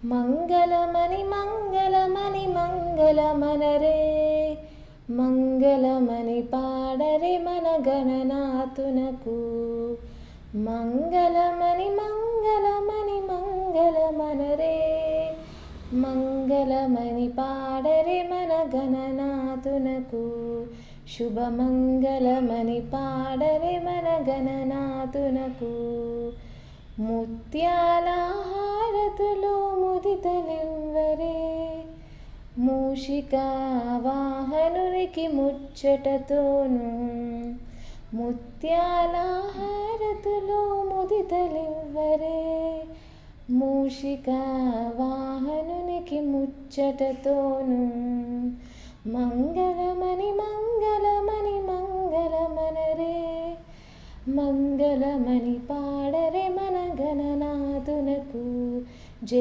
మంగళమని మంగళమని మంగళమనరే మంగళమని పాడరే మన గణనాథునకు. మంగళమని మంగళమని మంగళమనరే మంగళమని పాడరే మన గణనాథునకు. శుభమంగళమని పాడరే మన గణనాథునకు. ముత్యాల హారతులు ముదితలివ్వరే మూషిక వాహనునికి ముచ్చటతోను. ముత్యాల హారతులు ముదితలివ్వరే మూషిక వాహనునికి ముచ్చటతోను. మంగళమని మంగళమని మంగళమనరే మంగళమని పాడరే మన గణనాథునకు. జై